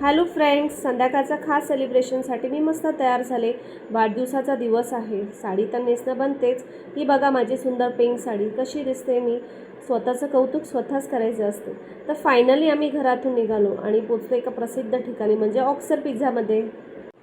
Hello friends, संध्याकाळचा खास सेलिब्रेशनसाठी मी मस्त तयार झाले. वाढदिवसाचा दिवस आहे. साडी तर नेसणं बनतेच. ही बघा माझी सुंदर पिंक साडी कशी दिसते. मी स्वतःचं कौतुक स्वतःच करायचं असते. तर फायनली आम्ही घरातून निघालो आणि पोचलो एका प्रसिद्ध ठिकाणी म्हणजे ऑक्सर पिझ्झामध्ये.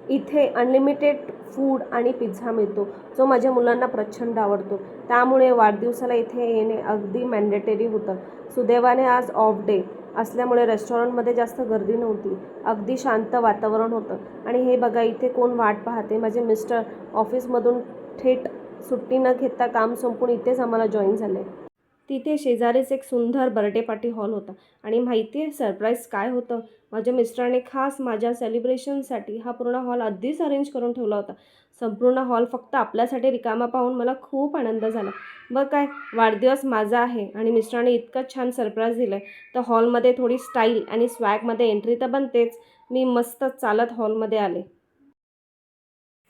इथे अनलिमिटेड फूड आणि पिझ्झा मिळतो, जो माझ्या मुलांना प्रचंड आवडतो. त्यामुळे वाढदिवसाला इथे येणे अगदी मॅन्डेटरी होतं. सुदैवाने आज ऑफ डे असल्यामुळे रेस्टॉरंटमध्ये जास्त गर्दी नव्हती. अगदी शांत वातावरण होतं. आणि हे बघा इथे कोण वाट पाहते. माझे मिस्टर ऑफिसमधून थेट सुट्टी न घेता काम संपून इथेच आम्हाला जॉईन झाले. तिथे शेजारीच एक सुंदर बर्थडे पार्टी हॉल होता. आणि माहिती आहे सरप्राईज काय होतं? माझ्या मिस्टरांनी खास माझ्या सेलिब्रेशनसाठी हा पूर्ण हॉल आधीच अरेंज करून ठेवला होता. संपूर्ण हॉल फक्त आपल्यासाठी रिकामा पाहून मला खूप आनंद झाला. बघ काय, वाढदिवस माझा आहे आणि मिस्टरांनी इतकं छान सरप्राईज दिलं आहे, तर हॉलमध्ये थोडी स्टाईल आणि स्वॅगमध्ये एंट्री तर बनतेच. मी मस्त चालत हॉलमध्ये आले.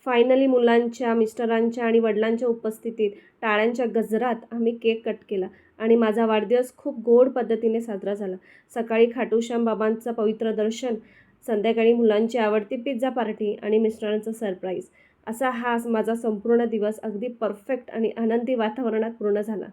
फायनली मुलांच्या, मिस्टरांच्या आणि वडिलांच्या उपस्थितीत टाळ्यांच्या गजरात आम्ही केक कट केला आणि माझा वाढदिवस खूप गोड पद्धतीने साजरा झाला. सकाळी खाटूश्याम बाबांचं पवित्र दर्शन, संध्याकाळी मुलांची आवडती पिझ्झा पार्टी आणि मिस्टरांचं सरप्राईज. असा हा माझा संपूर्ण दिवस अगदी परफेक्ट आणि आनंदी वातावरणात पूर्ण झाला.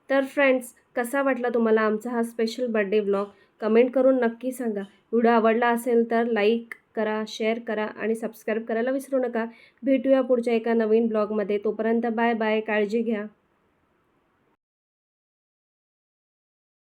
तर फ्रेंड्स, कसा वाटला तुम्हाला आमचा हा स्पेशल बर्थडे व्लॉग? कमेंट करून नक्की सांगा. व्हिडिओ आवडला असेल तर लाईक करा, शेअर करा आणि सबस्क्राईब करायला विसरू नका. भेटूया पुढच्या एका नवीन ब्लॉगमध्ये. तोपर्यंत बाय बाय. काळजी घ्या.